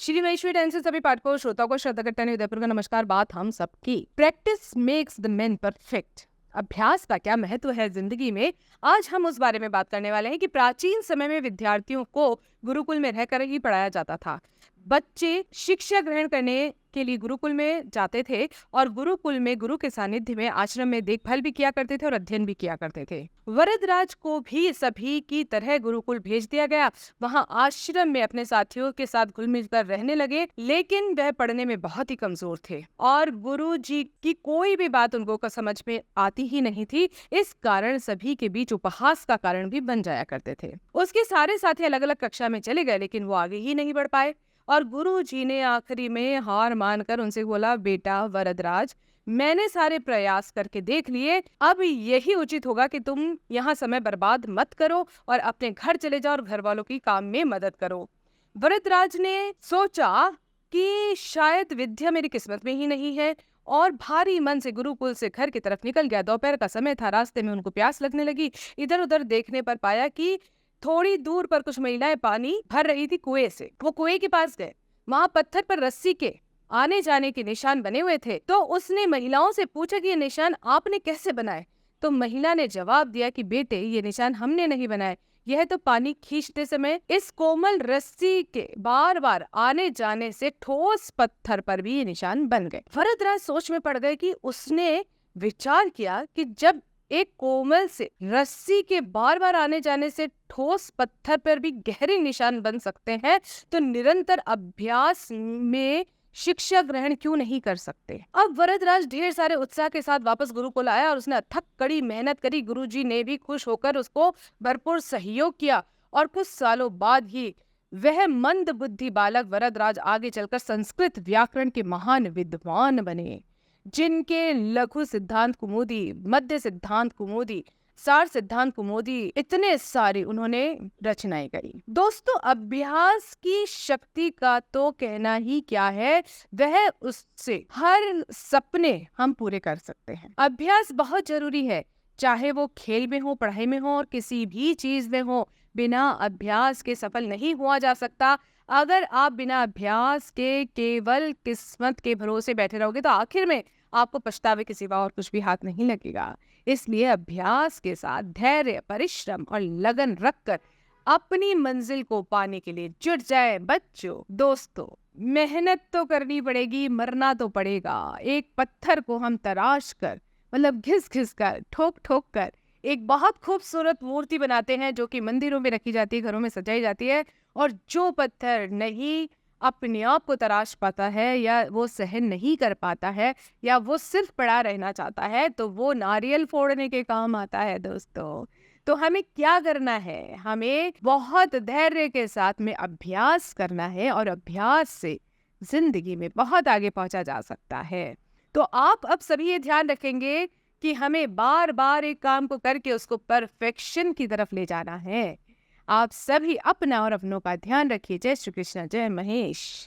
Shri Maheshwari time से सभी पाठकों श्रोताओं को श्रद्धा करता है उदयपुर का नमस्कार। बात हम सबकी practice makes the man perfect. अभ्यास का क्या महत्व है जिंदगी में, आज हम उस बारे में बात करने वाले हैं कि प्राचीन समय में विद्यार्थियों को गुरुकुल में रहकर ही पढ़ाया जाता था। बच्चे शिक्षा ग्रहण करने के लिए गुरुकुल में जाते थे और गुरुकुल में गुरु के सानिध्य में आश्रम में देखभाल भी किया करते थे और अध्ययन भी किया करते थे। वरदराज को भी सभी की तरह गुरुकुल भेज दिया गया। वहां आश्रम में अपने साथियों के साथ घुल मिल कर रहने लगे, लेकिन वह पढ़ने में बहुत ही कमजोर थे और गुरु जी की कोई भी बात उनको समझ में आती ही नहीं थी। इस कारण सभी के बीच उपहास का कारण भी बन जाया करते थे। उसके सारे साथी अलग अलग कक्षा में चले गए, लेकिन वो आगे ही नहीं बढ़ पाए और गुरु जी ने आखिरी में हार मानकर उनसे बोला, बेटा वरदराज, मैंने सारे प्रयास करके देख लिए, अब यही उचित होगा कि तुम यहाँ समय बर्बाद मत करो और अपने घर चले जाओ और घर वालों की काम में मदद करो। वरदराज ने सोचा कि शायद विद्या मेरी किस्मत में ही नहीं है और भारी मन से गुरुकुल से घर की तरफ निकल गया। दोपहर का समय था, रास्ते में उनको प्यास लगने लगी। इधर उधर देखने पर पाया कि थोड़ी दूर पर कुछ महिलाएं पानी भर रही थी कुएं से। वो कुएं के पास गए, वहां पत्थर पर रस्सी के आने जाने के निशान बने हुए थे। तो उसने महिलाओं से पूछा कि ये निशान आपने कैसे बनाए। तो महिला ने जवाब दिया कि बेटे, ये निशान हमने नहीं बनाए, यह तो पानी खींचते समय इस कोमल रस्सी के बार बार आने जाने से ठोस पत्थर पर भी ये निशान बन गए। वरदराज सोच में पड़ गए कि उसने विचार किया कि जब एक कोमल से रस्सी के बार बार आने जाने से ठोस पत्थर पर भी गहरे निशान बन सकते हैं, तो निरंतर अभ्यास में शिक्षा ग्रहण क्यों नहीं कर सकते। अब वरदराज ढेर सारे उत्साह के साथ वापस गुरुकुल आया और उसने अथक कड़ी मेहनत करी। गुरुजी ने भी खुश होकर उसको भरपूर सहयोग किया और कुछ सालों बाद ही वह मंद बुद्धि बालक वरदराज आगे चलकर संस्कृत व्याकरण के महान विद्वान बने, जिनके लघु सिद्धांत कुमुदी, मध्य सिद्धांत कुमुदी, सार सिद्धांत कुमुदी, इतने सारे उन्होंने रचनाएं करी। दोस्तों, अभ्यास की शक्ति का तो कहना ही क्या है, वह उससे हर सपने हम पूरे कर सकते हैं। अभ्यास बहुत जरूरी है, चाहे वो खेल में हो, पढ़ाई में हो और किसी भी चीज में हो। बिना अभ्यास के सफल नहीं हुआ जा सकता। अगर आप बिना अभ्यास के केवल किस्मत के भरोसे बैठे रहोगे तो आखिर में आपको पछतावे के सिवा और कुछ भी हाथ नहीं लगेगा। इसलिए अभ्यास के साथ धैर्य, परिश्रम और लगन रखकर अपनी मंजिल को पाने के लिए जुट जाए। बच्चों, दोस्तों, मेहनत तो करनी पड़ेगी, मरना तो पड़ेगा। एक पत्थर को हम तराश कर, मतलब घिस घिस कर, ठोक ठोक कर एक बहुत खूबसूरत मूर्ति बनाते हैं, जो कि मंदिरों में रखी जाती है, घरों में सजाई जाती है। और जो पत्थर नहीं अपने आप को तराश पाता है, या वो सहन नहीं कर पाता है, या वो सिर्फ पड़ा रहना चाहता है, तो वो नारियल फोड़ने के काम आता है। दोस्तों, तो हमें क्या करना है, हमें बहुत धैर्य के साथ में अभ्यास करना है और अभ्यास से जिंदगी में बहुत आगे पहुंचा जा सकता है। तो आप अब सभी ये ध्यान रखेंगे कि हमें बार बार एक काम को करके उसको परफेक्शन की तरफ ले जाना है। आप सभी अपना और अपनों का ध्यान रखिए। जय श्री कृष्ण, जय महेश।